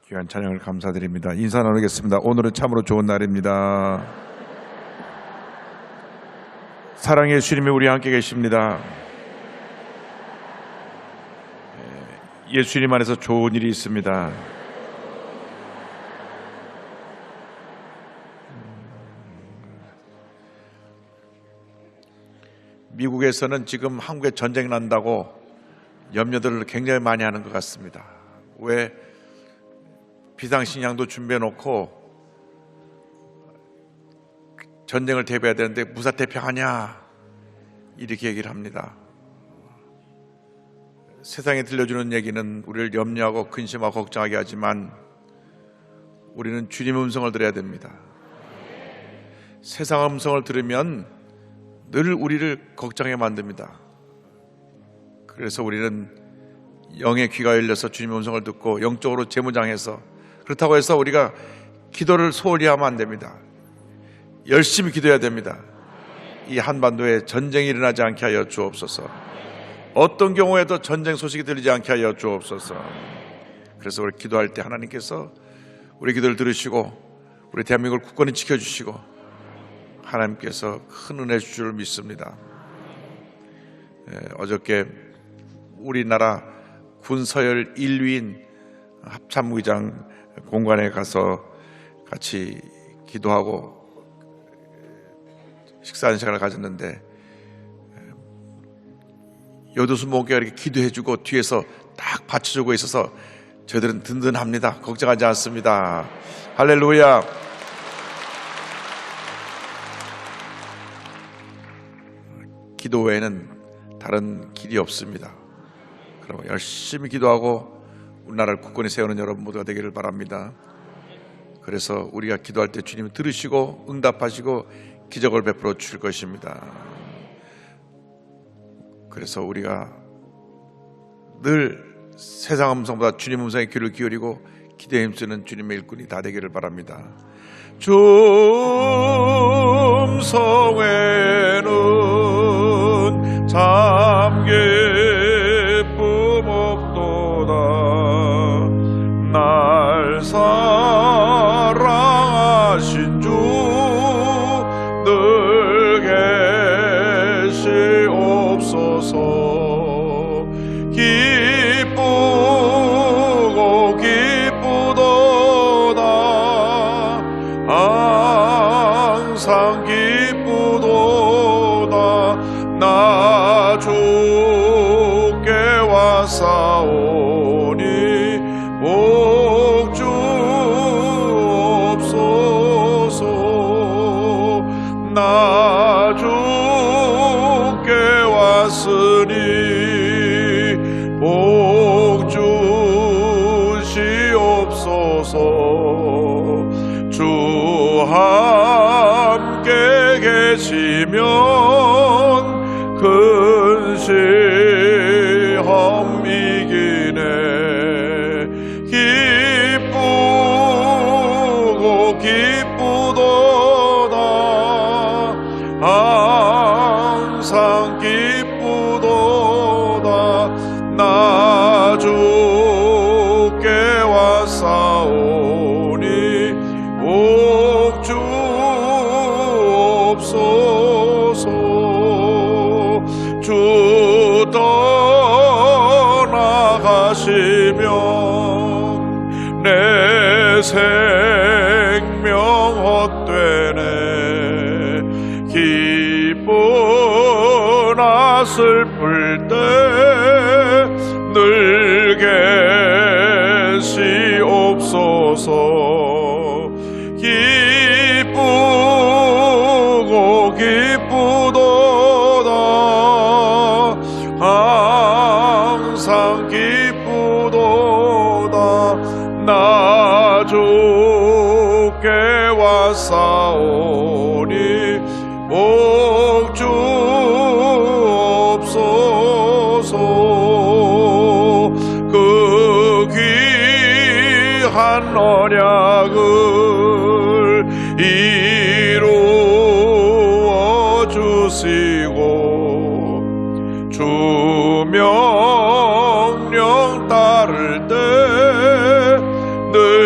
귀한 찬양을 감사드립니다. 인사 나누겠습니다. 오늘은 참으로 좋은 날입니다. 사랑의 주님이 우리 함께 계십니다. 예수님 안에서 좋은 일이 있습니다. 미국에서는 지금 한국에 전쟁 난다고 염려들을 굉장히 많이 하는 것 같습니다. 왜 비상식량도 준비해 놓고 전쟁을 대비해야 되는데 무사태평하냐 이렇게 얘기를 합니다. 세상에 들려주는 얘기는 우리를 염려하고 근심하고 걱정하게 하지만 우리는 주님의 음성을 들어야 됩니다. 세상 음성을 들으면 늘 우리를 걱정하게 만듭니다. 그래서 우리는 영의 귀가 열려서 주님의 음성을 듣고 영적으로 재무장해서, 그렇다고 해서 우리가 기도를 소홀히 하면 안 됩니다. 열심히 기도해야 됩니다. 이 한반도에 전쟁이 일어나지 않게 하여 주옵소서. 어떤 경우에도 전쟁 소식이 들리지 않게 하여 주옵소서. 그래서 우리 기도할 때 하나님께서 우리 기도를 들으시고 우리 대한민국을 굳건히 지켜주시고 하나님께서 큰 은혜 주실 줄 믿습니다. 어저께 우리나라 군서열 1위인 합참의장 공간에 가서 같이 기도하고 식사하는 시간을 가졌는데, 여도수 목회가 이렇게 기도해주고 뒤에서 딱 받쳐주고 있어서 저희들은 든든합니다. 걱정하지 않습니다. 할렐루야. 기도 외에는 다른 길이 없습니다. 그럼 열심히 기도하고 우리나라를 굳건히 세우는 여러분 모두가 되기를 바랍니다. 그래서 우리가 기도할 때 주님이 들으시고 응답하시고 기적을 베풀어 주실 것입니다. 그래서 우리가 늘 세상 음성보다 주님 음성에 귀를 기울이고 기도에 힘쓰는 주님의 일꾼이 다 되기를 바랍니다. 주 음성에는 참 기쁨 없도다. 날 사랑하신 주 늘 계시옵소서. 기쁘고 기쁘도다. 항상 기쁘도다. 나 주께 왔사오니 복 주옵소서. 나 주께 왔으니 복 주시옵소서. 주 함께 계시면 근시험 이기네. 기쁘고 기쁘도다. 항상 기쁘도다. 나 주께 왔사오니 복 주옵소서. 주 떠나가시면 내 생명 헛되네. 기쁘나 슬플 때 늘 계시옵소서. 기쁘고 기쁘도다. 항상 기쁘도다. 나 주께 왔사오니 복 주옵소서. 그 귀한 언약을 이루어 주시고 주 명령 따를 때 늘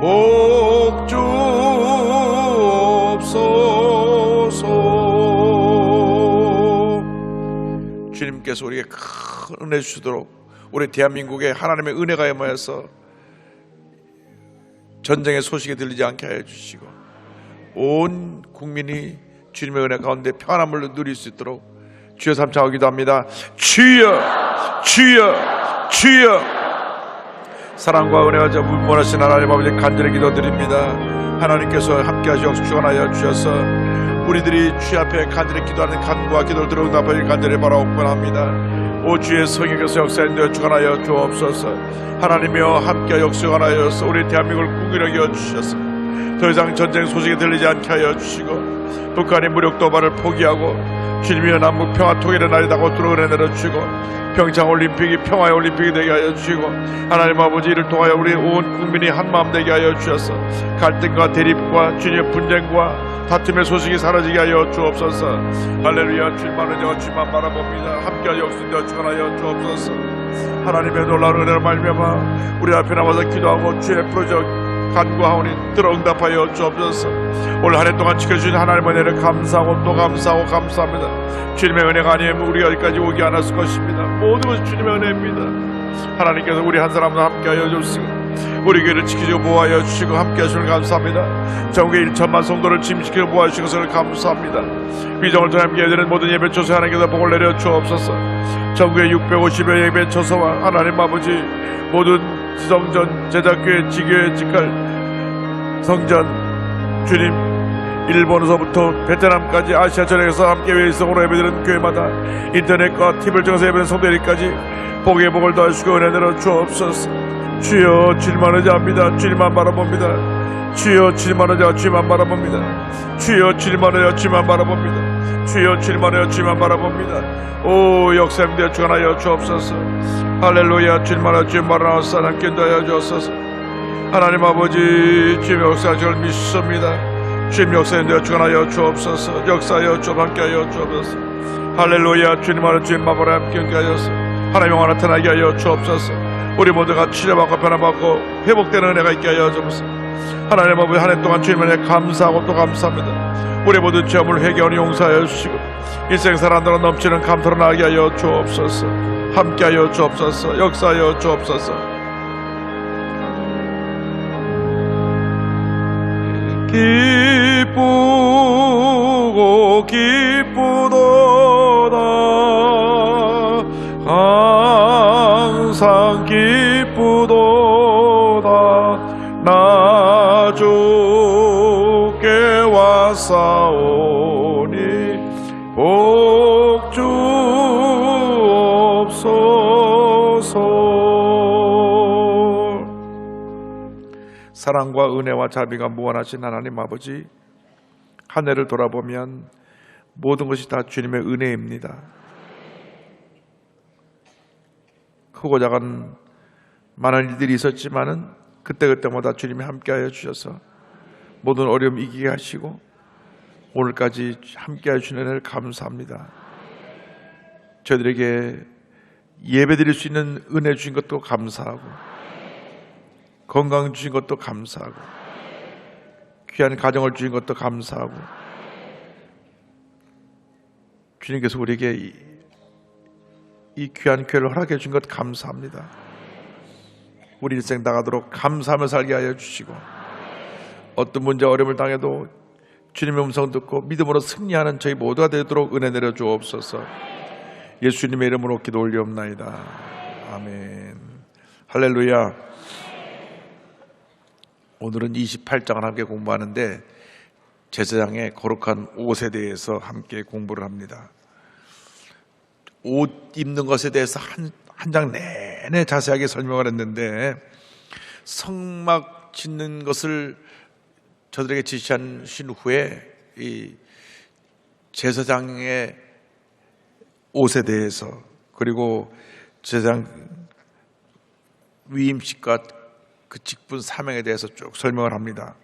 복 주옵소서. 주님께서 우리에게 큰 은혜 주시도록 우리 대한민국에 하나님의 은혜가 임하여서 전쟁의 소식이 들리지 않게 하여 주시고 온 국민이 주님의 은혜 가운데 평안함을 누릴 수 있도록 주여 삼창하고 기도합니다. 주여 주여 주여. 사랑과 은혜가 무한하신 하나님 아버지 간절히 기도드립니다. 하나님께서 함께 하시고 축원하여 주셔서 우리들이 주 앞에 간절히 기도하는 간구와 기도를 들어 응답하길 간절히 바라옵곤 합니다. 오 주의 성령께서 역사인되어 축원하여 주옵소서. 하나님이여 함께 역사하여서 우리 대한민국을 국위하게 해주셔서 더 이상 전쟁 소식이 들리지 않게 하여 주시고 북한이 무력 도발을 포기하고 주님이여 남북 평화 통일의 날이 다가오도록 은혜 내려주시고 평창 올림픽이 평화의 올림픽이 되게 하여 주시고 하나님 아버지 이를 통하여 우리 온 국민이 한마음 되게 하여 주셔서 갈등과 대립과 주님의 분쟁과 다툼의 소식이 사라지게 하여 주옵소서. 할렐루야. 주님만을 제가 주님만 바라봅니다. 함께하여 역순되어 축원하여 주옵소서. 하나님의 놀라운 은혜로 말미암아 우리 앞에 나와서 기도하고 주의 프로젝트 간구하오니 들어 응답하여 주옵소서. 올 한 해 동안 지켜주신 하나님의 은혜를 감사하고 또 감사하고 감사합니다. 주님의 은혜가 아니면 우리가 여기까지 오지 않았을 것입니다. 모든 것이 주님의 은혜입니다. 하나님께서 우리 한 사람도 함께하여 주시고 우리 교회를 지키시고 보호하여 주시고 함께하시는 감사합니다. 전국에 1천만 성도를 짐지키고 보호하여 주신 것을 감사합니다. 위정을 통해 함께해드리는 모든 예배 처소 하나님께서 복을 내려 주옵소서. 전국에 650여 예배 처소와 하나님 아버지 모든 지성전 제작교회 지교회 직할 성전 주님 일본에서부터 베트남까지 아시아 전역에서 함께 외일성으로 예배드리는 교회마다 인터넷과 TV를 통해서 예배드리는 성도들까지 복의 복을 더하시고 은혜 내려 주옵소서. 주여 주님만 의지합니다. 주님만 바라봅니다. 주여 주님만 의지하고 주님만 바라봅니다. 주여 주님만 의지하고 주님만 바라봅니다. 주여 주님만 의지하고 주님만 바라봅니다. 오 역사님 되어 주관하여 주옵소서. 할렐루야. 주님만 의지하고 주님만 바라옵소서. 하나님께 인도하여 주옵소서. 하나님 아버지 주님의 역사를 믿습니다. 주님 역사에 되어 주관하여 주옵소서. 역사하여 주옵 함께하여 주옵소서. 할렐루야. 주님만을 주님만 바라 함께하여서 하나님 영광 나타나게 하여 주옵소서. 우리 모두가 치료받고 변화받고 회복되는 은혜가 있게 하여 주옵소서. 하나님 아버지 한 해 동안 주님의 감사하고 또 감사합니다. 우리 모든 죄업을 회개하니 용서하여 주시고 일생 사람들은 넘치는 감사로 나게 하여 주옵소서. 함께하여 주옵소서. 역사하여 주옵소서. 기쁘고 기쁘도다 항상 기쁘도다 나 주께 왔사오니 복 주옵소서. 사랑과 은혜와 자비가 무한하신 하나님 아버지 한 해를 돌아보면 모든 것이 다 주님의 은혜입니다. 크고 작은 많은 일들이 있었지만은 그때그때마다 주님이 함께하여 주셔서 모든 어려움 이기게 하시고 오늘까지 함께하여 주신 은혜를 감사합니다. 저희들에게 예배드릴 수 있는 은혜 주신 것도 감사하고 건강 주신 것도 감사하고 귀한 가정을 주신 것도 감사하고 주님께서 우리에게 이 귀한 교회를 허락해 주신 것 감사합니다. 우리 일생 나가도록 감사하며 살게 하여 주시고 어떤 문제 어려움을 당해도 주님의 음성 듣고 믿음으로 승리하는 저희 모두가 되도록 은혜 내려 주옵소서. 예수님의 이름으로 기도 올리옵나이다. 아멘. 할렐루야. 오늘은 28장을 함께 공부하는데 제사장의 거룩한 옷에 대해서 함께 공부를 합니다. 옷 입는 것에 대해서 한 장 내내 자세하게 설명을 했는데 성막 짓는 것을 저들에게 지시하신 후에 이 제사장의 옷에 대해서 그리고 제사장 위임식과 그 직분 사명에 대해서 쭉 설명을 합니다.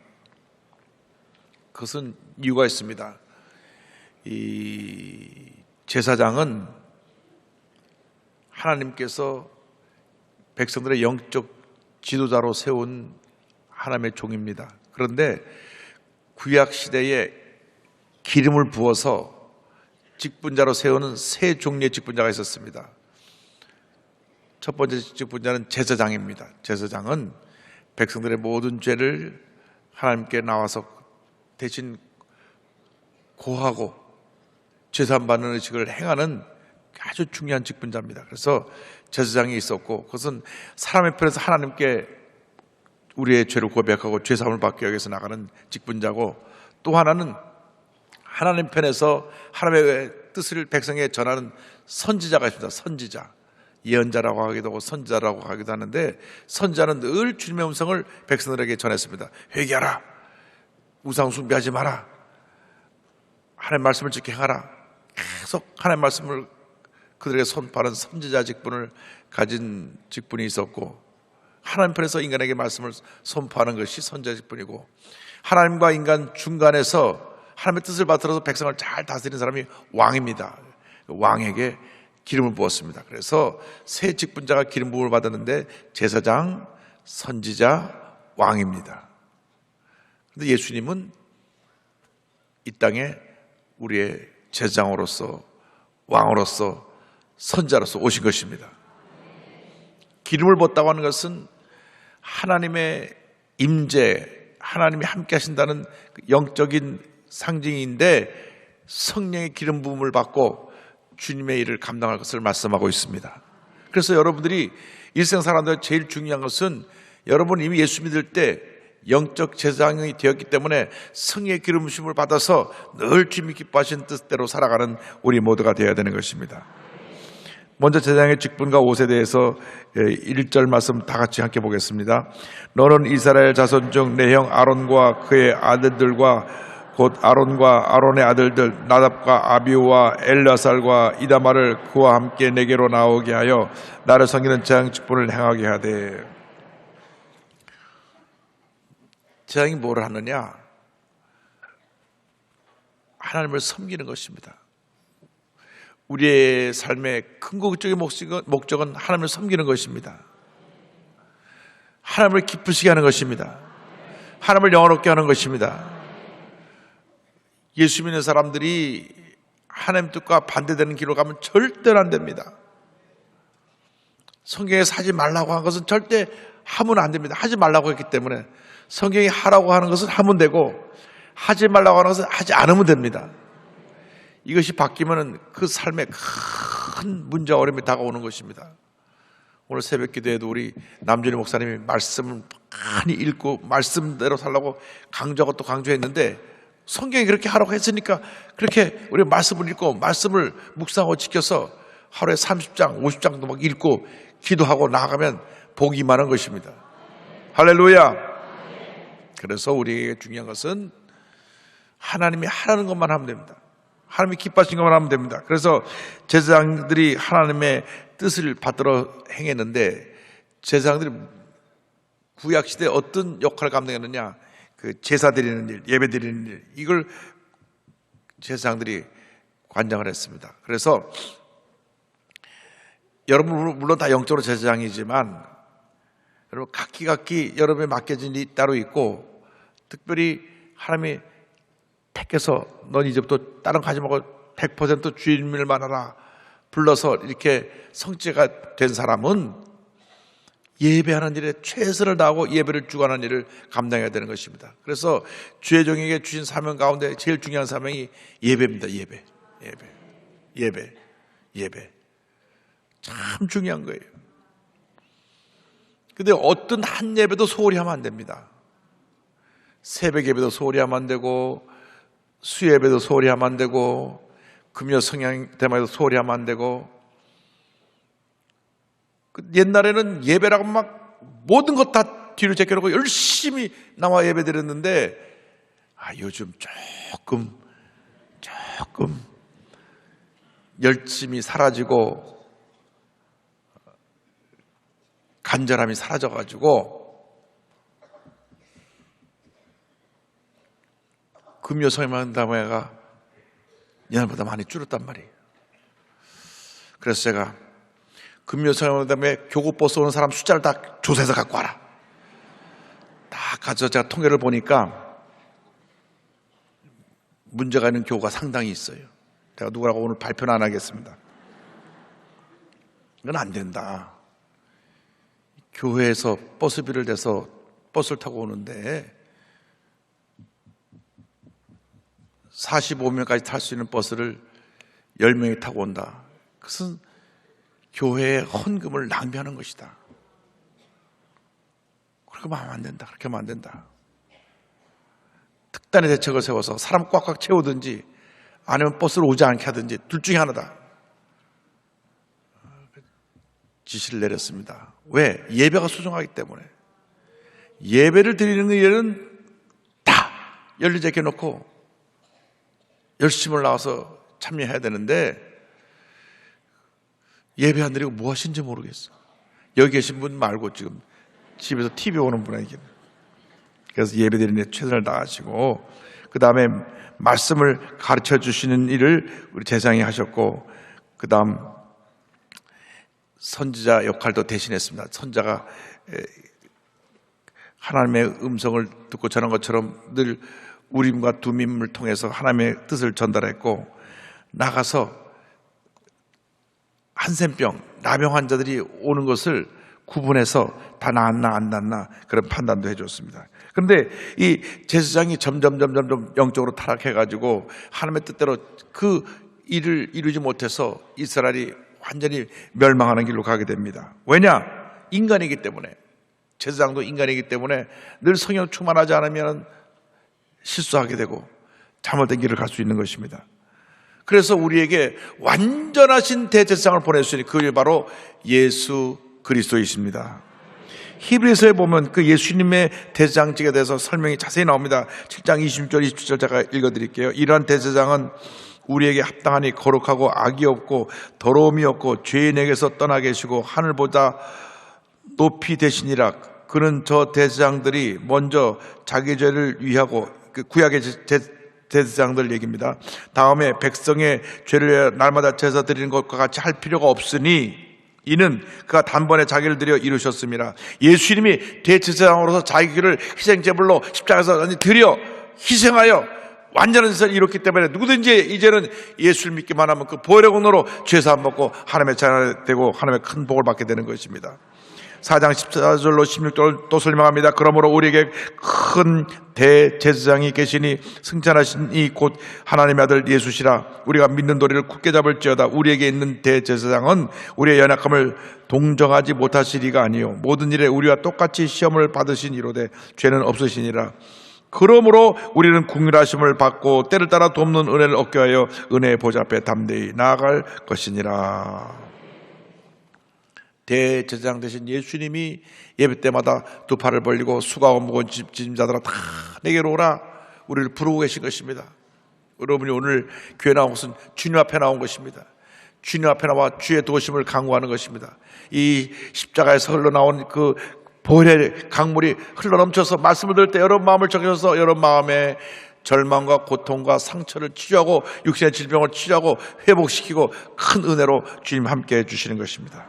그것은 이유가 있습니다. 이 제사장은 하나님께서 백성들의 영적 지도자로 세운 하나님의 종입니다. 그런데 구약 시대에 기름을 부어서 직분자로 세우는 세 종류의 직분자가 있었습니다. 첫 번째 직분자는 제사장입니다. 제사장은 백성들의 모든 죄를 하나님께 나와서 대신 고하고 제사받는 의식을 행하는 아주 중요한 직분자입니다. 그래서 제사장이 있었고, 그것은 사람의 편에서 하나님께 우리의 죄를 고백하고 죄사함을 받기 위해서 나가는 직분자고, 또 하나는 하나님 편에서 하나님의 뜻을 백성에게 전하는 선지자가 있습니다. 선지자, 예언자라고 하기도 하고 선지자라고 하기도 하는데, 선지자는 늘 주님의 음성을 백성들에게 전했습니다. 회개하라, 우상 숭배하지 마라, 하나님 말씀을 지켜 행하라. 계속 하나님 말씀을 그들에게 선포하는 선지자 직분을 가진 직분이 있었고, 하나님 편에서 인간에게 말씀을 선포하는 것이 선지자 직분이고, 하나님과 인간 중간에서 하나님의 뜻을 받들어서 백성을 잘 다스리는 사람이 왕입니다. 왕에게 기름을 부었습니다. 그래서 세 직분자가 기름 부음을 받았는데 제사장, 선지자, 왕입니다. 그런데 예수님은 이 땅에 우리의 제사장으로서, 왕으로서, 선지자로서 오신 것입니다. 기름을 붓다고 하는 것은 하나님의 임재, 하나님이 함께 하신다는 영적인 상징인데, 성령의 기름 부음을 받고 주님의 일을 감당할 것을 말씀하고 있습니다. 그래서 여러분들이 일생 살아가는데 제일 중요한 것은, 여러분 이미 예수 믿을 때 영적 제사장이 되었기 때문에 성령의 기름 부으심을 받아서 늘 주님이 기뻐하신 뜻대로 살아가는 우리 모두가 되어야 되는 것입니다. 먼저 제사장의 직분과 옷에 대해서 1절 말씀 다 같이 함께 보겠습니다. 너는 이스라엘 자손 중 내 형 아론과 그의 아들들과 곧 아론과 아론의 아들들 나답과 아비우와 엘라살과 이다말을 그와 함께 내게로 나오게 하여 나를 섬기는 제사장 직분을 행하게 하되. 제사장이 뭘 하느냐? 하나님을 섬기는 것입니다. 우리의 삶의 궁극적인 목적은 하나님을 섬기는 것입니다. 하나님을 기쁘시게 하는 것입니다. 하나님을 영화롭게 하는 것입니다. 예수 믿는 사람들이 하나님 뜻과 반대되는 길로 가면 절대로 안 됩니다. 성경에서 하지 말라고 한 것은 절대 하면 안 됩니다. 하지 말라고 했기 때문에. 성경이 하라고 하는 것은 하면 되고, 하지 말라고 하는 것은 하지 않으면 됩니다. 이것이 바뀌면 그 삶에 큰 문제와 어려움이 다가오는 것입니다. 오늘 새벽 기도에도 우리 남준희 목사님이 말씀을 많이 읽고 말씀대로 살라고 강조하고 또 강조했는데, 성경이 그렇게 하라고 했으니까 그렇게 우리가 말씀을 읽고 말씀을 묵상하고 지켜서 하루에 30장, 50장도 막 읽고 기도하고 나아가면 복이 많은 것입니다. 할렐루야. 그래서 우리에게 중요한 것은 하나님이 하라는 것만 하면 됩니다. 하나님이 기뻐하신 것만 하면 됩니다. 그래서 제사장들이 하나님의 뜻을 받들어 행했는데, 제사장들이 구약시대에 어떤 역할을 감당했느냐? 그 제사 드리는 일, 예배 드리는 일, 이걸 제사장들이 관장을 했습니다. 그래서 여러분 물론 다 영적으로 제사장이지만, 여러분 각기 여러분에 맡겨진 일이 따로 있고, 특별히 하나님이 택해서 넌 이제부터 다른 거 하지 말고 100% 주님을만 하라 불러서 이렇게 성제가 된 사람은 예배하는 일에 최선을 다하고 예배를 주관하는 일을 감당해야 되는 것입니다. 그래서 주의 종에게 주신 사명 가운데 제일 중요한 사명이 예배입니다. 예배. 참 중요한 거예요. 근데 어떤 한 예배도 소홀히 하면 안 됩니다. 새벽 예배도 소홀히 하면 안 되고, 수예배도 소홀히 하면 안 되고, 금요 성령 대마에도 소홀히 하면 안 되고. 옛날에는 예배라고 막 모든 것 다 뒤로 제껴놓고 열심히 나와 예배 드렸는데, 요즘 조금 열심이 사라지고 간절함이 사라져가지고 금요 성령 대마가 예전보다 많이 줄었단 말이에요. 그래서 제가 금요 성령 대마에 교구 버스 오는 사람 숫자를 다 조사해서 갖고 와라. 다 가서 제가 통계를 보니까 문제가 있는 교회가 상당히 있어요. 제가 누구라고 오늘 발표는 안 하겠습니다. 이건 안 된다. 교회에서 버스비를 내서 버스를 타고 오는데 45명까지 탈 수 있는 버스를 10명이 타고 온다. 그것은 교회의 헌금을 낭비하는 것이다. 그렇게 하면 안 된다. 그렇게 하면 안 된다. 특단의 대책을 세워서 사람 꽉꽉 채우든지 아니면 버스를 오지 않게 하든지 둘 중에 하나다. 지시를 내렸습니다. 왜? 예배가 소중하기 때문에. 예배를 드리는 일은 다 열리지 않게 놓고 열심을 나와서 참여해야 되는데 예배 안 드리고 뭐 하신지 모르겠어. 여기 계신 분 말고 지금 집에서 TV 보는 분에게. 그래서 예배 드리는 데 최선을 다하시고 그 다음에 말씀을 가르쳐 주시는 일을 우리 제사장이 하셨고 그 다음 선지자 역할도 대신했습니다. 선자가 하나님의 음성을 듣고 전한 것처럼 늘 우림과 두밈을 통해서 하나님의 뜻을 전달했고 나가서 한센병, 나병 환자들이 오는 것을 구분해서 다 나았나 안 나았나 그런 판단도 해줬습니다. 그런데 이 제사장이 점점 영적으로 타락해가지고 하나님의 뜻대로 그 일을 이루지 못해서 이스라엘이 완전히 멸망하는 길로 가게 됩니다. 왜냐? 인간이기 때문에. 제사장도 인간이기 때문에 늘 성령 충만하지 않으면 실수하게 되고 잘못된 길을 갈 수 있는 것입니다. 그래서 우리에게 완전하신 대제사장을 보내주시니 그게 바로 예수 그리스도이십니다. 히브리서에 보면 그 예수님의 대제사장직에 대해서 설명이 자세히 나옵니다. 7장 26절 27절 제가 읽어드릴게요. 이러한 대제사장은 우리에게 합당하니 거룩하고 악이 없고 더러움이 없고 죄인에게서 떠나 계시고 하늘보다 높이 되시니라. 그는 저 대제사장들이 먼저 자기 죄를 위하고 그 구약의 대제사장들 얘기입니다. 다음에 백성의 죄를 위하여 날마다 제사 드리는 것과 같이 할 필요가 없으니 이는 그가 단번에 자기를 드려 이루셨습니다. 예수님이 대제사장으로서 자기를 희생제물로 십자가에서 드려 희생하여 완전한 제사를 이뤘기 때문에 누구든지 이제는 예수를 믿기만 하면 그 보혈의 공로로 죄사함 받고 하나님의 자녀가 되고 하나님의 큰 복을 받게 되는 것입니다. 4장 14절로 16절 또 설명합니다. 그러므로 우리에게 큰 대제사장이 계시니 승천하신 이 곧 하나님의 아들 예수시라. 우리가 믿는 도리를 굳게 잡을지어다. 우리에게 있는 대제사장은 우리의 연약함을 동정하지 못하시리가 아니요 모든 일에 우리와 똑같이 시험을 받으신 이로되 죄는 없으시니라. 그러므로 우리는 긍휼하심을 받고 때를 따라 돕는 은혜를 얻게 하여 은혜의 보좌 앞에 담대히 나아갈 것이니라. 대제사장 되신 예수님이 예배 때마다 두 팔을 벌리고 수고하고 무거운 짐자들아 다 내게로 오라 우리를 부르고 계신 것입니다. 여러분이 오늘 교회 나온 것은 주님 앞에 나온 것입니다. 주님 앞에 나와 주의 도심을 강구하는 것입니다. 이 십자가에서 흘러나온 그 보혈의 강물이 흘러넘쳐서 말씀을 들을 때 여러분 마음을 적셔서 여러분 마음에 절망과 고통과 상처를 치유하고 육신의 질병을 치유하고 회복시키고 큰 은혜로 주님 함께 해주시는 것입니다.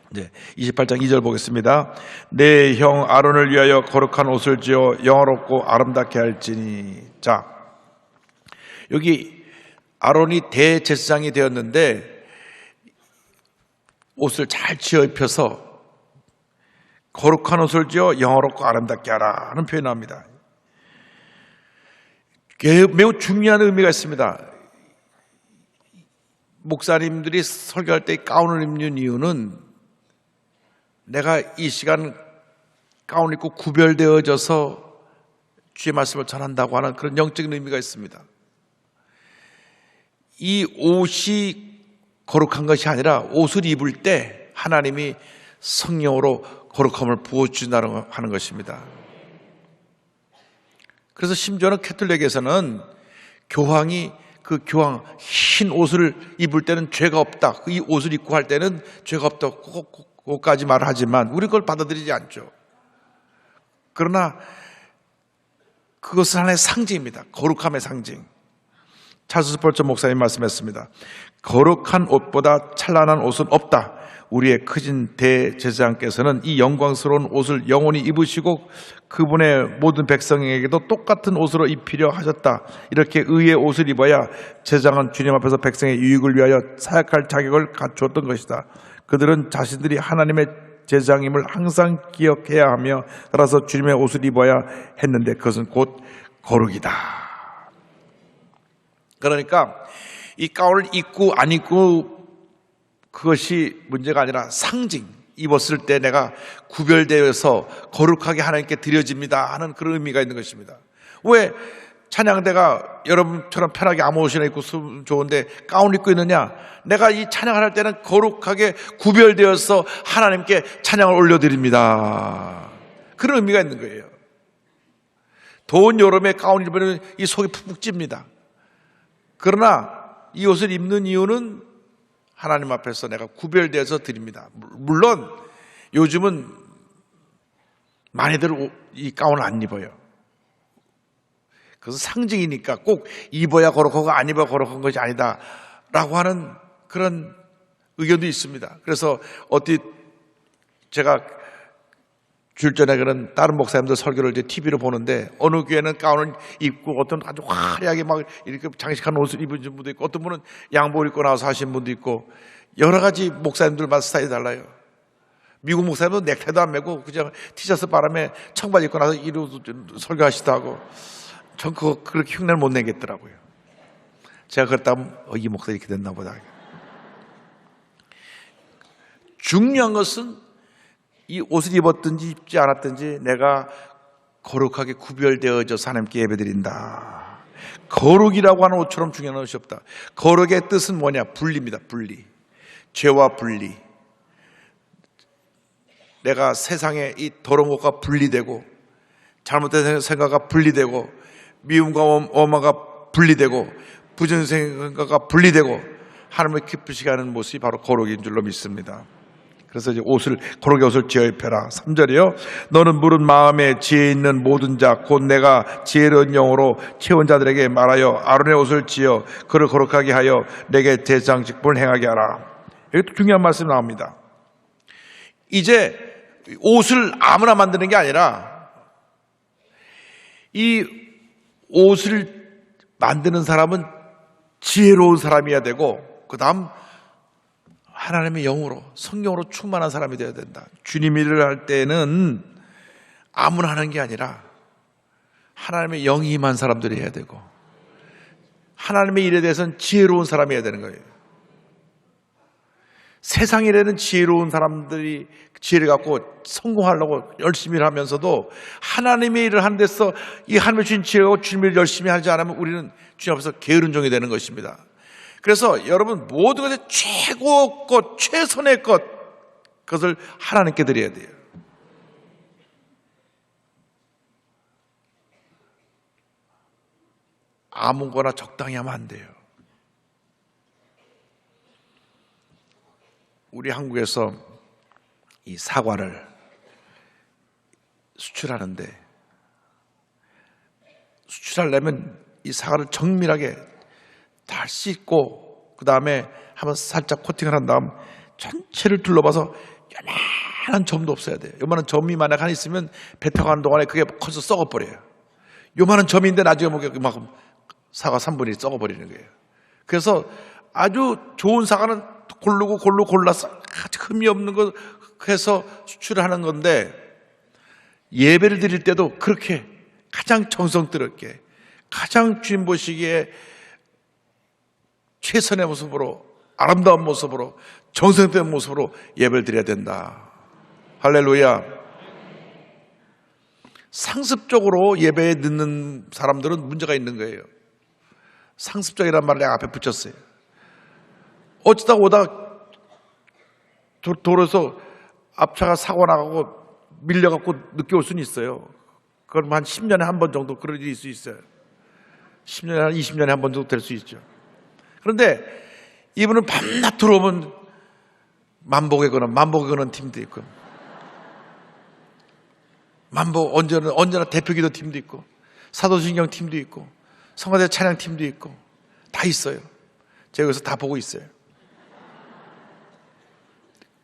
네, 28장 2절 보겠습니다. 내 형 아론을 위하여 거룩한 옷을 지어 영화롭고 아름답게 할지니. 자, 여기 아론이 대제사장이 되었는데 옷을 잘 지어 입혀서 거룩한 옷을 지어 영화롭고 아름답게 하라 하는 표현이 나옵니다. 매우 중요한 의미가 있습니다. 목사님들이 설교할 때 가운을 입는 이유는 내가 이 시간 가운을 입고 구별되어져서 주의 말씀을 전한다고 하는 그런 영적인 의미가 있습니다. 이 옷이 거룩한 것이 아니라 옷을 입을 때 하나님이 성령으로 거룩함을 부어주신다는 하는 것입니다. 그래서 심지어는 캐톨릭에서는 교황이 그 교황 흰 옷을 입을 때는 죄가 없다. 이 옷을 입고 할 때는 죄가 없다. 그것까지 말하지만 우리 그걸 받아들이지 않죠. 그러나 그것은 하나의 상징입니다. 거룩함의 상징. 찰스 스펄전 목사님 말씀했습니다. 거룩한 옷보다 찬란한 옷은 없다. 우리의 크신 대제사장께서는 이 영광스러운 옷을 영원히 입으시고 그분의 모든 백성에게도 똑같은 옷으로 입히려 하셨다. 이렇게 의의 옷을 입어야 제사장은 주님 앞에서 백성의 유익을 위하여 사역할 자격을 갖추었던 것이다. 그들은 자신들이 하나님의 제사장임을 항상 기억해야 하며 따라서 주님의 옷을 입어야 했는데 그것은 곧 거룩이다. 그러니까 이 가운을 입고 안 입고 그것이 문제가 아니라 상징, 입었을 때 내가 구별되어서 거룩하게 하나님께 드려집니다 하는 그런 의미가 있는 것입니다. 왜 찬양대가 여러분처럼 편하게 아무 옷이나 입고 좋은데 가운 입고 있느냐? 내가 이 찬양을 할 때는 거룩하게 구별되어서 하나님께 찬양을 올려드립니다. 그런 의미가 있는 거예요. 더운 여름에 가운 입으면 이 속이 푹푹 찝니다. 그러나 이 옷을 입는 이유는 하나님 앞에서 내가 구별되어서 드립니다. 물론 요즘은 많이들 이 가운을 안 입어요. 그것은 상징이니까 꼭 입어야 거룩하고 안 입어야 거룩한 것이 아니다라고 하는 그런 의견도 있습니다. 그래서 어디 제가 주일 전에 그런 다른 목사님들 설교를 이제 TV로 보는데 어느 교회는 가운을 입고 어떤 아주 화려하게 막 이렇게 장식한 옷을 입은 분도 있고 어떤 분은 양복을 입고 나와서 하신 분도 있고 여러 가지 목사님들마다 스타일이 달라요. 미국 목사님도 넥타이도 안 매고 그냥 티셔츠 바람에 청바지 입고 나서 이러고 설교하시다 하고 전 그거 그렇게 흉내를 못 내겠더라고요. 제가 그랬다면 이 목사 이렇게 됐나 보다. 중요한 것은 이 옷을 입었든지 입지 않았든지 내가 거룩하게 구별되어져서 하나님께 예배드린다. 거룩이라고 하는 옷처럼 중요한 것이 없다. 거룩의 뜻은 뭐냐? 분리입니다. 분리. 죄와 분리. 내가 세상에 이 더러운 것과 분리되고 잘못된 생각과 분리되고 미움과 원망과 분리되고 부정적인 생각과 분리되고 하나님을 기쁘시게 하는 모습이 바로 거룩인 줄로 믿습니다. 그래서 이제 거룩의 옷을 지어 입혀라. 3절이요. 너는 물은 마음에 지혜 있는 모든 자 곧 내가 지혜로운 영으로 채운 자들에게 말하여 아론의 옷을 지어 그를 거룩하게 하여 내게 제사장 직분을 행하게 하라. 여기 또 중요한 말씀이 나옵니다. 이제 옷을 아무나 만드는 게 아니라 이 옷을 만드는 사람은 지혜로운 사람이어야 되고 그 다음 하나님의 영으로 성령으로 충만한 사람이 되어야 된다. 주님 일을 할 때는 아무나 하는 게 아니라 하나님의 영이 임한 사람들이 해야 되고 하나님의 일에 대해서는 지혜로운 사람이 해야 되는 거예요. 세상 일에는 지혜로운 사람들이 지혜를 갖고 성공하려고 열심히 하면서도 하나님의 일을 하는 데서 이 하나님의 주신 지혜로 주님을 열심히 하지 않으면 우리는 주님 앞에서 게으른 종이 되는 것입니다. 그래서 여러분 모든 것의 최고 것, 최선의 것 그것을 하나님께 드려야 돼요. 아무거나 적당히 하면 안 돼요. 우리 한국에서 이 사과를 수출하는데 수출하려면 이 사과를 정밀하게 다 씻고 그 다음에 한번 살짝 코팅을 한 다음 전체를 둘러봐서 요만한 점도 없어야 돼요. 요만한 점이 만약 하나 있으면 배 타고 가는 동안에 그게 커서 썩어버려요. 요만한 점인데 나중에 보면 그만큼 사과 3분의 1 썩어버리는 거예요. 그래서 아주 좋은 사과는 골라서 아주 흠이 없는 거 해서 수출하는 건데 예배를 드릴 때도 그렇게 가장 정성스럽게 가장 주님 보시기에 최선의 모습으로 아름다운 모습으로 정성된 모습으로 예배를 드려야 된다. 할렐루야. 상습적으로 예배에 늦는 사람들은 문제가 있는 거예요. 상습적이라는 말을 내가 앞에 붙였어요. 어쩌다 오다가 도로에서 앞차가 사고 나가고 밀려갖고 늦게 올 수는 있어요. 그럼 한 10년에 한 번 정도 그런 일이 있을 수 있어요. 10년에 한 20년에 한 번 정도 될 수 있죠. 그런데 이분은 밤낮 들어오면 만복에 거는 팀도 있고 언제나 대표기도 팀도 있고 사도신경 팀도 있고 성가대 찬양 팀도 있고 다 있어요. 제가 여기서 다 보고 있어요.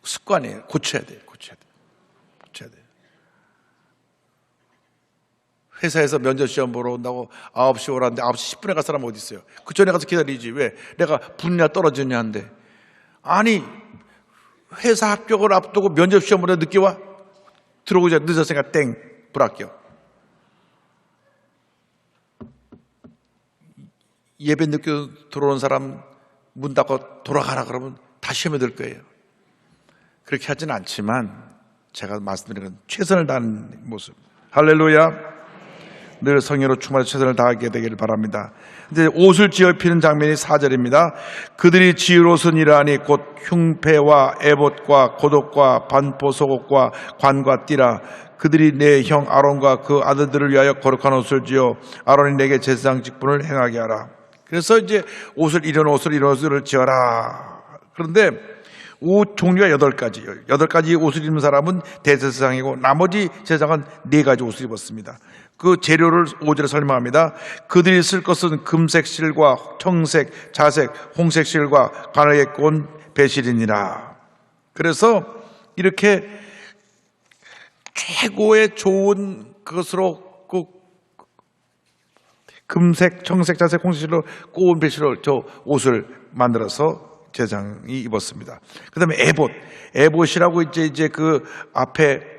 습관이에요. 고쳐야 돼요. 회사에서 면접 시험 보러 온다고 9시 오라는데 9시 10분에 갈 사람 어디 있어요? 그 전에 가서 기다리지. 왜? 내가 붙냐 떨어지냐 한데. 아니, 회사 합격을 앞두고 면접 시험 보러 늦게 와? 들어오자 늦었으니까 땡, 불합격. 예배 늦게 들어오는 사람 문 닫고 돌아가라 그러면 다 시험에 들 거예요. 그렇게 하지는 않지만 제가 말씀드리는 건 최선을 다하는 모습. 할렐루야. 늘 성령으로 충만해서 최선을 다하게 되기를 바랍니다. 이제 옷을 지어 입히는 장면이 4절입니다. 그들이 지을 옷은 이러하니 곧 흉패와 에봇과 고독과 반포 속옷과 관과 띠라. 그들이 내 형 아론과 그 아들들을 위하여 거룩한 옷을 지어 아론이 내게 제사장 직분을 행하게 하라. 그래서 이제 이런 옷을 지어라. 그런데 옷 종류가 8가지예요. 8가지 옷을 입는 사람은 대제사장이고 나머지 제사장은 4가지 옷을 입었습니다. 그 재료를 5절에 설명합니다. 그들이 쓸 것은 금색 실과 청색, 자색, 홍색 실과 가늘게 꼰 배실이니라. 그래서 이렇게 최고의 좋은 것으로 금색, 청색, 자색, 홍색 실로 꼬운 배실로 저 옷을 만들어서 제사장이 입었습니다. 그 다음에 에봇이라고 이제 그 앞에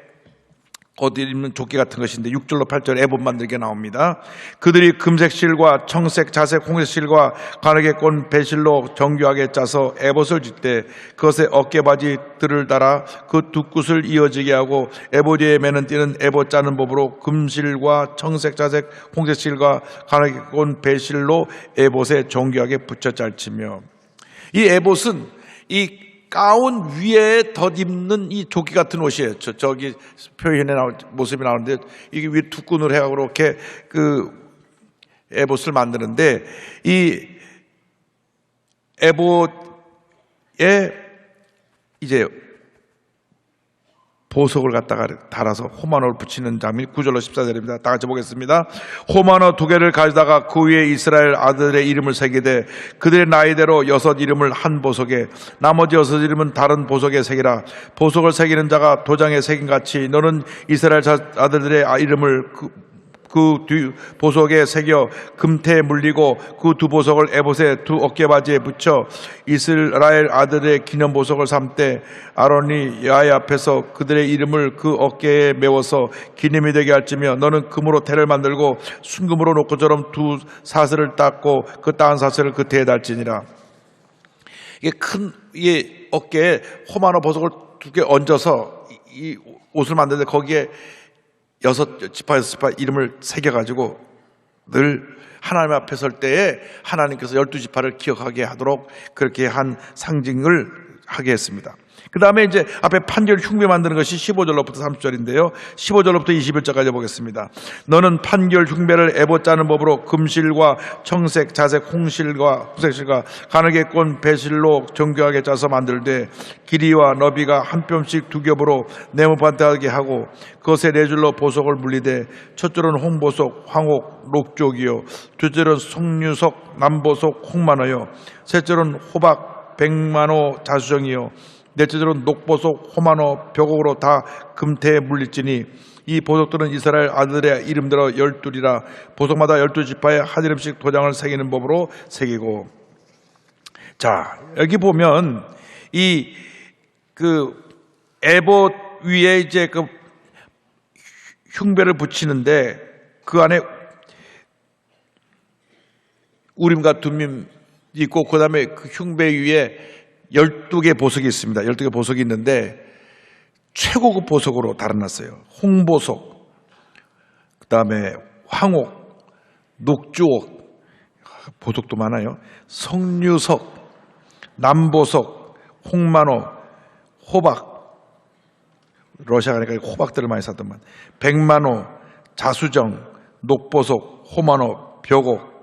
어디 입는 조끼 같은 것인데 6절로 8절 에봇 만들게 나옵니다. 그들이 금색 실과 청색, 자색, 홍색 실과 가늘게 꼰 배실로 정교하게 짜서 에봇을 짓되 그것에 어깨바지들을 달아 그 두 굿을 이어지게 하고 에봇 위에 매는 띠는 에봇 짜는 법으로 금실과 청색, 자색, 홍색 실과 가늘게 꼰 배실로 에봇에 정교하게 붙여 짤치며 이 에봇은 이 가운 위에 덧입는 이 조끼 같은 옷이에요. 저기 표현에 모습이 나오는데 이게 위에 두 끈으로 해가지고 이렇게 그 에봇을 만드는데 이 에봇에 이제 보석을 갖다가 달아서 호마노를 붙이는 장면이 9절로 14절입니다. 다 같이 보겠습니다. 호마노 2개를 가져다가 그 위에 이스라엘 아들의 이름을 새기되 그들의 나이대로 6 이름을 한 보석에 나머지 6 이름은 다른 보석에 새기라. 보석을 새기는 자가 도장에 새긴같이 너는 이스라엘 아들들의 이름을 그 뒤 보석에 새겨 금태에 물리고 그 두 보석을 에봇의 두 어깨바지에 붙여 이스라엘 아들의 기념 보석을 삼되 아론이 야훼 앞에서 그들의 이름을 그 어깨에 메워서 기념이 되게 할지며 너는 금으로 태를 만들고 순금으로 놓고처럼 두 사슬을 닦고 그 따은 사슬을 그 태에 달지니라. 이게 큰 어깨에 호마노 보석을 2개 얹어서 이 옷을 만드는데 거기에 6지파 6지파 이름을 새겨가지고 늘 하나님 앞에 설 때에 하나님께서 12지파를 기억하게 하도록 그렇게 한 상징을 하게 했습니다. 그 다음에 이제 앞에 판결 흉배 만드는 것이 15절로부터 30절인데요. 15절로부터 21절까지 보겠습니다. 너는 판결 흉배를 에봇 짜는 법으로 금실과 청색, 자색, 홍실과 홍색실과 가늘게 꼰 배실로 정교하게 짜서 만들되 길이와 너비가 한 뼘씩 2겹으로 네모반듯하게 하고 그것에 4줄로 보석을 물리되 첫 줄은 홍보석, 황옥, 녹족이요 두 줄은 송유석, 남보석, 홍만호요 셋 줄은 호박, 백만호, 자수정이요 넷째들은 녹보석, 호마노, 벽옥으로 다 금태에 물릴지니 이 보석들은 이스라엘 아들의 이름대로 12이라 보석마다 12지파에 한 이름씩 도장을 새기는 법으로 새기고. 자, 여기 보면 그 에봇 위에 이제 그 흉배를 붙이는데 그 안에 우림과 둠밈 있고 그 다음에 그 흉배 위에 12개 보석이 있습니다. 12개 보석이 있는데 최고급 보석으로 달아놨어요. 홍보석, 그 다음에 황옥, 녹주옥, 보석도 많아요. 석류석, 남보석, 홍만호, 호박, 러시아 가니까 호박들을 많이 샀더만, 백만호, 자수정, 녹보석, 호만호, 벽옥.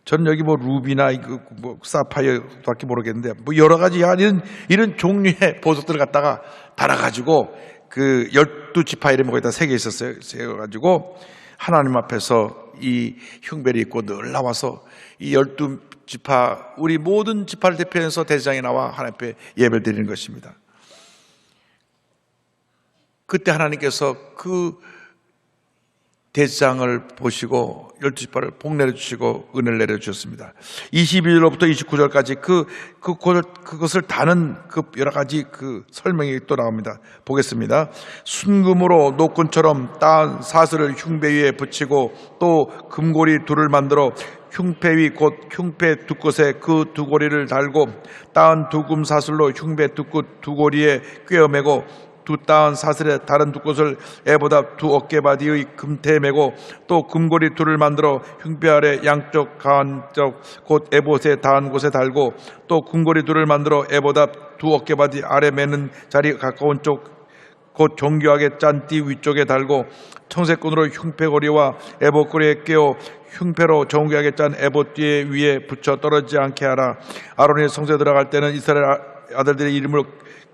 전 여기 루비나 사파이어밖에 모르겠는데 여러 가지 이런 종류의 보석들을 갖다가 달아가지고 그 12지파 이름이 거기다 새겨 있었어요. 새겨가지고 하나님 앞에서 이 흉배를 입고 늘 나와서 이 12지파 우리 모든 지파를 대표해서 대제사장이 나와 하나님 앞에 예배를 드리는 것입니다. 그때 하나님께서 그 대장을 보시고 12지파를 복 내려주시고 은혜를 내려주셨습니다. 22절로부터 29절까지 그것을 다는 그 여러 가지 그 설명이 또 나옵니다. 보겠습니다. 순금으로 노끈처럼 따은 사슬을 흉배 위에 붙이고 또 금고리 둘을 만들어 흉패 위 곧 흉패 두 곳에 그 두 고리를 달고 따은 두금 사슬로 흉패 두 고리에 꿰어매고 두 따은 사슬의 다른 두 곳을 애보다 두 어깨바디의 금태에 매고 또 금고리 둘을 만들어 흉패 아래 양쪽 가운쪽 곧 에봇에 닿은 곳에 달고 또 금고리 둘을 만들어 애보다 두 어깨바디 아래 매는 자리 가까운 쪽 곧 정교하게 짠 띠 위쪽에 달고 청색끈으로 흉패고리와 에봇고리에 끼워 흉패로 정교하게 짠 에봇띠 위에 붙여 떨어지지 않게 하라. 아론이 성소에 들어갈 때는 이스라엘 아들들의 이름을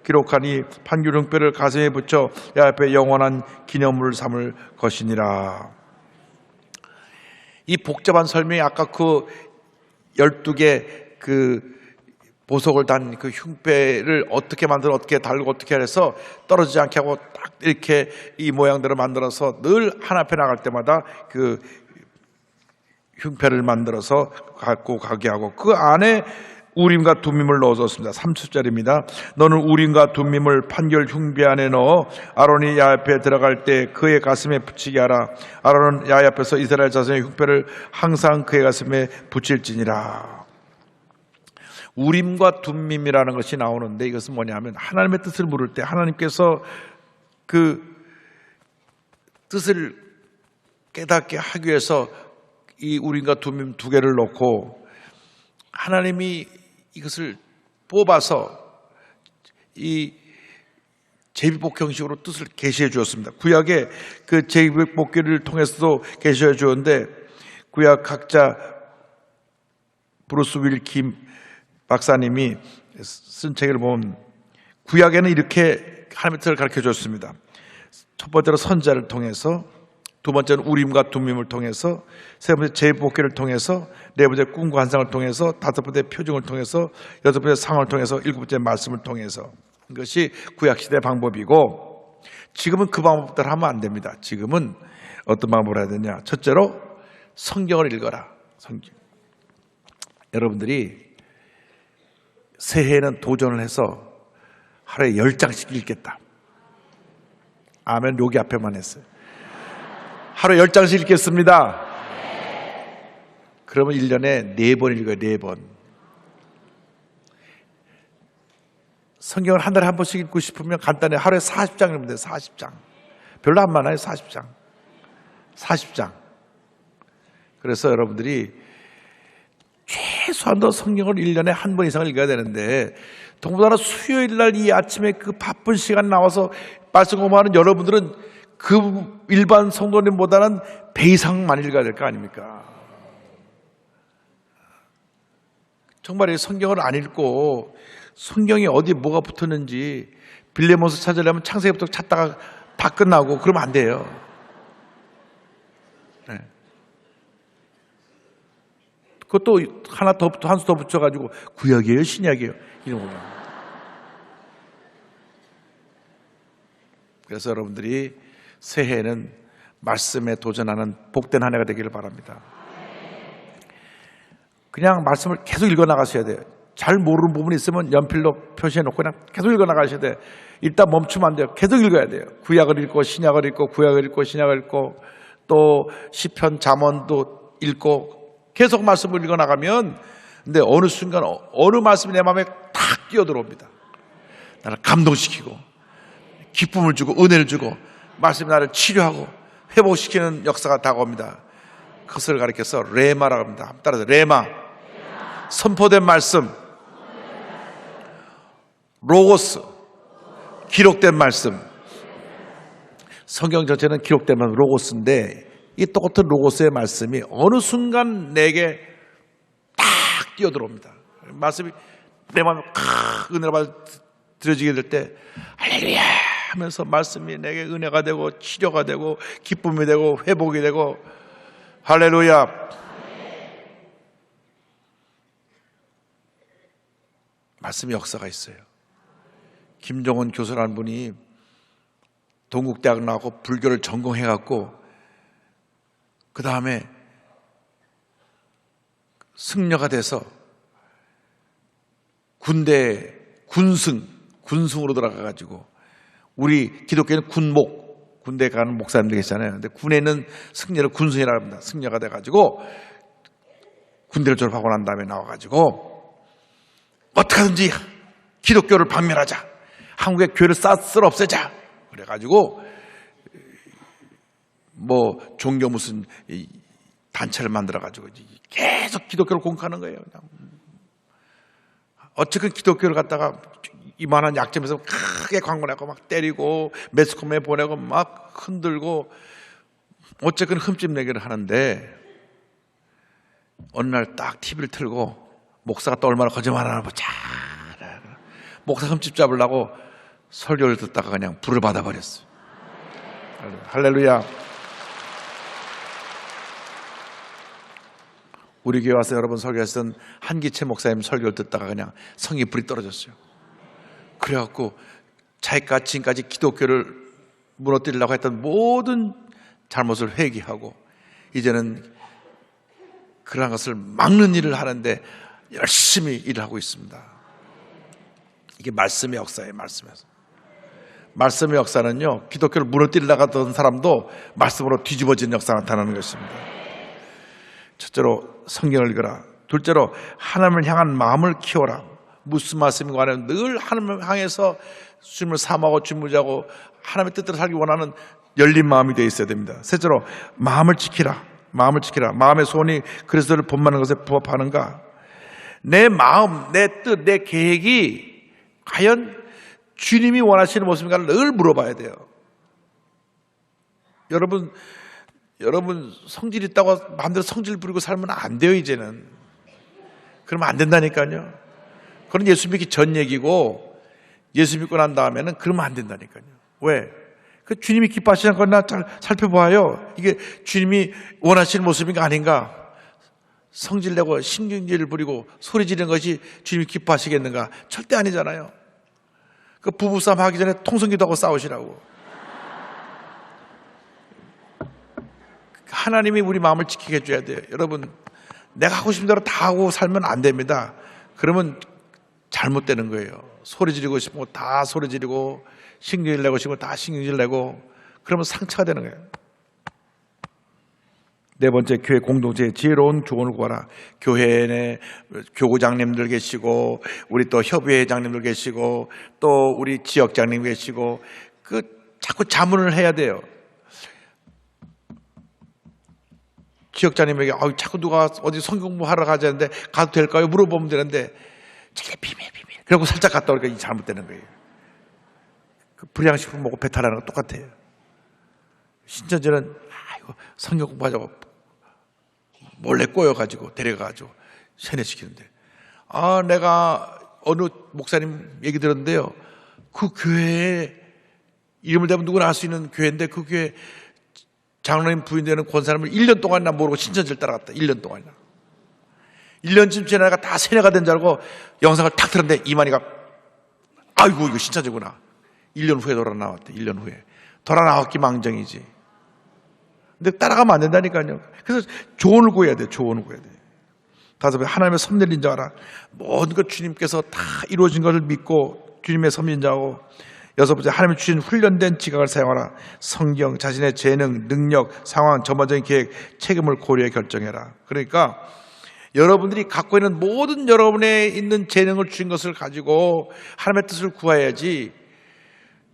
기록하니 판결 흉패를 가슴에 붙여 야훼 영원한 기념물을 삼을 것이니라. 이 복잡한 설명이 아까 그 12개 그 보석을 단 그 흉패를 어떻게 만들어 어떻게 달고 어떻게 해서 떨어지지 않게 하고 딱 이렇게 이 모양대로 만들어서 늘 한 앞에 나갈 때마다 그 흉패를 만들어서 갖고 가게 하고 그 안에 우림과 둠밈을 넣어줬습니다. 30절입니다. 너는 우림과 둠밈을 판결 흉배 안에 넣어 아론이 야훼에 들어갈 때 그의 가슴에 붙이게 하라. 아론은 야훼에서 이스라엘 자손의 흉패를 항상 그의 가슴에 붙일지니라. 우림과 둠밈이라는 것이 나오는데 이것은 뭐냐면 하나님의 뜻을 물을 때 하나님께서 그 뜻을 깨닫게 하기 위해서 이 우림과 둠밈 두 개를 놓고 하나님이 이것을 뽑아서 이 제비복 형식으로 뜻을 계시해 주었습니다. 구약에 그 제비복기를 통해서도 계시해 주었는데 구약 학자 브루스 윌킴 박사님이 쓴 책을 보면 구약에는 이렇게 하나님의 뜻을 가르쳐 줬습니다. 첫 번째로 선자를 통해서, 두 번째는 우림과 둠밈을 통해서, 세 번째 제비복기를 통해서, 네 번째 꿈과 환상을 통해서, 다섯 번째 표징을 통해서, 여섯 번째 상을 통해서, 일곱 번째 말씀을 통해서. 이것이 구약시대 방법이고 지금은 그 방법대로 하면 안 됩니다. 지금은 어떤 방법을 해야 되냐. 첫째로 성경을 읽어라. 성경. 여러분들이 새해에는 도전을 해서 하루에 10장씩 읽겠다. 아멘. 여기 앞에만 했어요. 하루에 10장씩 읽겠습니다. 그러면 1년에 4번 읽어요. 4번. 성경을 한 달에 한 번씩 읽고 싶으면 간단히 하루에 40장 읽으면 돼요. 40장. 별로 안 많아요. 40장. 40장. 그래서 여러분들이 최소한도 성경을 1년에 한 번 이상을 읽어야 되는데 더군다나 수요일 날 이 아침에 그 바쁜 시간 나와서 말씀 공부하는 여러분들은 그 일반 성도님보다는 배 이상 많이 읽어야 될 거 아닙니까? 정말 이 성경을 안 읽고 성경이 어디 뭐가 붙었는지 빌레몬스 찾으려면 창세기부터 찾다가 다 끝나고 그러면 안 돼요. 네. 그것도 하나 더, 한 수 더 붙여가지고 구약이에요, 신약이에요? 이런 거예요. 그래서 여러분들이 새해에는 말씀에 도전하는 복된 한 해가 되기를 바랍니다. 그냥 말씀을 계속 읽어 나가셔야 돼요. 잘 모르는 부분이 있으면 연필로 표시해 놓고 그냥 계속 읽어 나가셔야 돼요. 일단 멈추면 안 돼요. 계속 읽어야 돼요. 구약을 읽고 신약을 읽고 구약을 읽고 신약을 읽고 또 시편 잠언도 읽고 계속 말씀을 읽어 나가면 근데 어느 순간 어느 말씀이 내 마음에 탁 뛰어들어옵니다. 나를 감동시키고 기쁨을 주고 은혜를 주고 말씀이 나를 치료하고 회복시키는 역사가 다가옵니다. 그것을 가리켜서 레마라고 합니다. 따라서 레마. 선포된 말씀. 로고스. 기록된 말씀. 성경 전체는 기록된 말씀 로고스인데 이 똑같은 로고스의 말씀이 어느 순간 내게 딱 뛰어들어옵니다. 말씀이 내 마음에 은혜가 받아들여지게 될 때 할렐루야 하면서 말씀이 내게 은혜가 되고 치료가 되고 기쁨이 되고 회복이 되고 할렐루야. 말씀의 역사가 있어요. 김정은 교수라는 분이 동국대학 나오고 불교를 전공해갖고 그 다음에 승려가 돼서 군대 군승으로 들어가가지고 우리 기독교는 군대 가는 목사님들 계시잖아요. 근데 군에는 승려를 군승이라고 합니다. 승려가 돼가지고 군대를 졸업하고 난 다음에 나와가지고 어떻게든지 기독교를 박멸하자. 한국의 교회를 싹쓸 없애자. 그래가지고 뭐 종교 무슨 단체를 만들어가지고 계속 기독교를 공격하는 거예요. 그냥. 어쨌든 기독교를 갖다가 이만한 약점에서 크게 광고내고 막 때리고 매스컴에 보내고 막 흔들고 어쨌든 흠집 내기를 하는데 어느 날 딱 TV를 틀고 목사가 또 얼마나 거짓말하나 보자. 목사 흠집 잡으려고 설교를 듣다가 그냥 불을 받아버렸어요. 할렐루야. 우리 교회 와서 여러분 설교했던 한기채 목사님 설교를 듣다가 그냥 성에 불이 떨어졌어요. 그래갖고 자기가 지금까지 기독교를 무너뜨리려고 했던 모든 잘못을 회개하고 이제는 그러한 것을 막는 일을 하는데 열심히 일을 하고 있습니다. 이게 말씀의 역사예요. 말씀의 역사는요, 기독교를 무너뜨리려고 하던 사람도 말씀으로 뒤집어진 역사가 나타나는 것입니다. 첫째로 성경을 읽어라. 둘째로 하나님을 향한 마음을 키워라. 무슨 말씀인가 하면 늘 하나님을 향해서 주님을 사모하고 주무자고 하나님의 뜻대로 살기 원하는 열린 마음이 되어 있어야 됩니다. 셋째로 마음을 지키라. 마음의 소원이 그리스도를 본받는 것에 부합하는가? 내 마음, 내 뜻, 내 계획이 과연 주님이 원하시는 모습인가를 늘 물어봐야 돼요. 여러분 성질 있다고 마음대로 성질 부리고 살면 안 돼요. 이제는 그러면 안 된다니까요. 그건 예수 믿기 전 얘기고 예수 믿고 난 다음에는 그러면 안 된다니까요. 왜? 그 주님이 기뻐하시는 건 나 잘 살펴봐요. 이게 주님이 원하시는 모습인가 아닌가? 성질내고 신경질을 부리고 소리 지르는 것이 주님이 기뻐하시겠는가? 절대 아니잖아요. 그 부부싸움 하기 전에 통성기도 하고 싸우시라고. 하나님이 우리 마음을 지키게 해줘야 돼요. 여러분, 내가 하고 싶은 대로 다 하고 살면 안 됩니다. 그러면 잘못되는 거예요. 소리 지르고 싶으면 다 소리 지르고 신경질 내고 싶으면 다 신경질 내고 그러면 상처가 되는 거예요. 네 번째, 교회 공동체의 지혜로운 조언을 구하라. 교회 내 교구장님들 계시고 우리 또 협의회장님들 계시고 또 우리 지역장님 계시고 그 자꾸 자문을 해야 돼요. 지역장님에게 자꾸 누가 어디 성경 공부하러 가자는데 가도 될까요? 물어보면 되는데 저게 비밀 그리고 살짝 갔다 오니까 이 잘못되는 거예요. 그 불량식품 먹고 배탈나는 거 똑같아요. 신천지는 성경 공부하자고 몰래 꼬여가지고 데려가가지고 세뇌시키는데 내가 어느 목사님 얘기 들었는데요. 그 교회에 이름을 대면 누구나 알 수 있는 교회인데 그 교회 장로님 부인 되는 권사님을 1년 동안이나 모르고 신천지를 따라갔다. 1년 동안이나. 1년쯤 지나니까 다 세뇌가 된 줄 알고 영상을 탁 틀었는데 이만희가 아이고 이거 신천지구나. 1년 후에 돌아 나왔대. 1년 후에. 돌아 나왔기 망정이지. 근데 따라가면 안 된다니까요. 그래서 조언을 구해야 돼. 다섯 번째, 하나님의 섭리를 인정하라. 모든 것 주님께서 다 이루어진 것을 믿고 주님의 섭리 인정하고. 여섯 번째, 하나님이 주신 훈련된 지각을 사용하라. 성경, 자신의 재능, 능력, 상황, 전반적인 계획, 책임을 고려해 결정해라. 그러니까 여러분들이 갖고 있는 모든 여러분의 있는 재능을 주신 것을 가지고 하나님의 뜻을 구해야지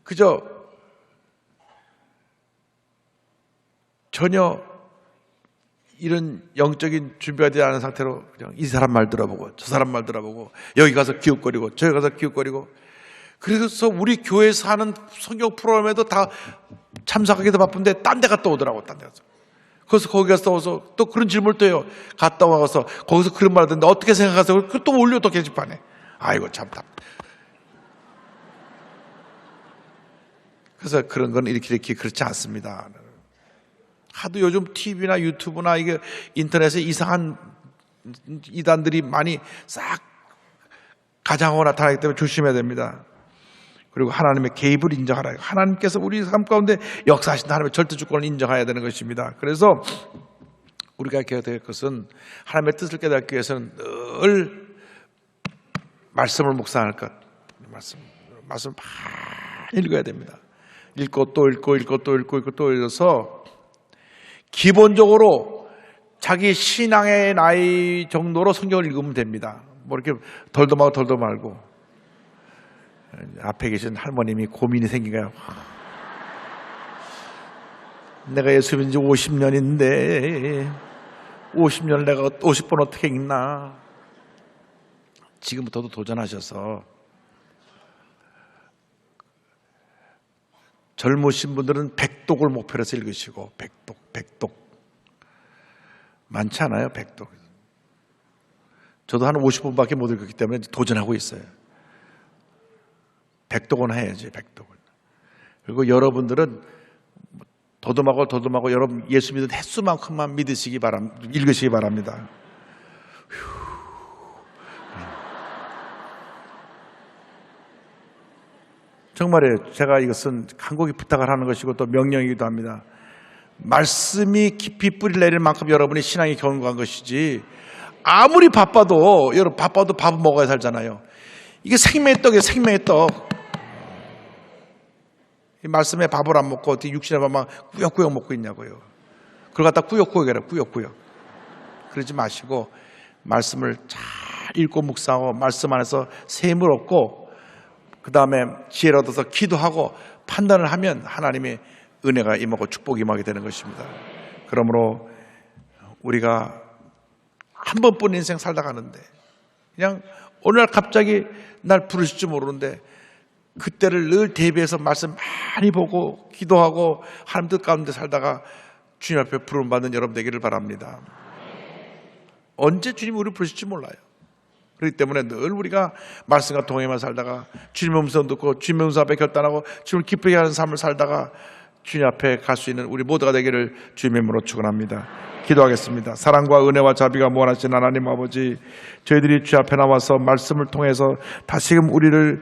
그저 전혀 이런 영적인 준비가 되지 않은 상태로 그냥 이 사람 말 들어보고 저 사람 말 들어보고 여기 가서 기웃거리고 저기 가서 기웃거리고 그래서 우리 교회에서 하는 성경 프로그램에도 다 참석하기도 바쁜데 딴 데 갔다 오더라고. 딴 데 가서. 그래서 거기 가서 와서 또 그런 질문을 또 해요. 갔다 와서 거기서 그런 말 하던데 어떻게 생각하세요? 그걸 또 올려 또 게시판에. 아이고 참 답. 그래서 그런 건 이렇게 그렇지 않습니다. 하도 요즘 TV나 유튜브나 이게 인터넷에 이상한 이단들이 많이 싹 가장하고 나타나기 때문에 조심해야 됩니다. 그리고 하나님의 개입을 인정하라. 하나님께서 우리 삶 가운데 역사하신 하나님의 절대 주권을 인정해야 되는 것입니다. 그래서 우리가 깨닫게 될 것은 하나님의 뜻을 깨닫기 위해서는 늘 말씀을 묵상할 것. 말씀을 많이 읽어야 됩니다. 읽고 또 읽고 읽고 또 읽고 읽고 또 읽어서 기본적으로 자기 신앙의 나이 정도로 성경을 읽으면 됩니다. 뭐 이렇게 덜도 말고 앞에 계신 할머님이 고민이 생긴 거야. 내가 예수 믿은 지 50년인데 50년을 내가 50번 어떻게 읽나. 지금부터도 도전하셔서 젊으신 분들은 100독을 목표로 해서 읽으시고 100독 많지 않아요. 100독. 저도 한 50번밖에 못 읽었기 때문에 도전하고 있어요. 100독은 해야지. 100독은. 그리고 여러분들은 더듬하고 여러분 예수 믿는 횟수만큼만 읽으시기 바랍니다. 정말이에요. 제가 이것은 간곡히 부탁을 하는 것이고 또 명령이기도 합니다. 말씀이 깊이 뿌리 내릴 만큼 여러분의 신앙이 견고한 것이지, 아무리 바빠도 여러분 밥은 먹어야 살잖아요. 이게 생명의 떡이에요. 생명의 떡. 이 말씀에 밥을 안 먹고 어떻게 육신의 밥만 꾸역꾸역 먹고 있냐고요. 그걸 갖다 꾸역꾸역 해라. 꾸역꾸역. 그러지 마시고 말씀을 잘 읽고 묵상하고 말씀 안에서 샘을 얻고 그 다음에 지혜를 얻어서 기도하고 판단을 하면 하나님의 은혜가 임하고 축복이 임하게 되는 것입니다. 그러므로 우리가 한 번뿐인 인생 살다 가는데 그냥 어느 날 갑자기 날 부르실 줄 모르는데 그때를 늘 대비해서 말씀 많이 보고 기도하고 하나님 뜻 가운데 살다가 주님 앞에 부름 받는 여러분 되기를 바랍니다. 언제 주님이 우리를 부르실지 몰라요. 그렇기 때문에 늘 우리가 말씀과 동행만 살다가 주님의 음성 듣고 주님의 음성 앞에 결단하고 주님을 기쁘게 하는 삶을 살다가 주님 앞에 갈 수 있는 우리 모두가 되기를 주님의 이름으로 축원합니다. 기도하겠습니다. 사랑과 은혜와 자비가 무한하신 하나님 아버지, 저희들이 주 앞에 나와서 말씀을 통해서 다시금 우리를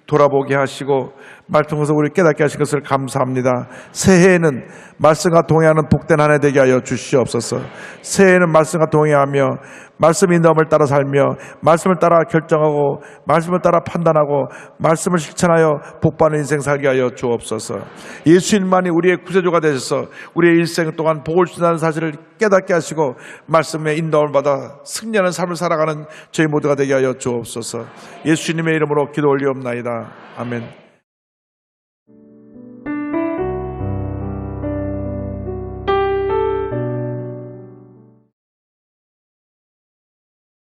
돌아보게 하시고 말씀 통해서 우리 깨닫게 하신 것을 감사합니다. 새해에는 말씀과 동행하는 복된 한 해 되게 하여 주시옵소서. 새해에는 말씀과 동행하며 말씀 인도함을 따라 살며 말씀을 따라 결정하고 말씀을 따라 판단하고 말씀을 실천하여 복받는 인생 살게 하여 주옵소서. 예수님만이 우리의 구세주가 되셔서 우리의 일생 동안 복을 주신다는 사실을 깨닫게 하시고 말씀의 인도함을 받아 승리하는 삶을 살아가는 저희 모두가 되게 하여 주옵소서. 예수님의 이름으로 기도 올리옵나이다. 아멘.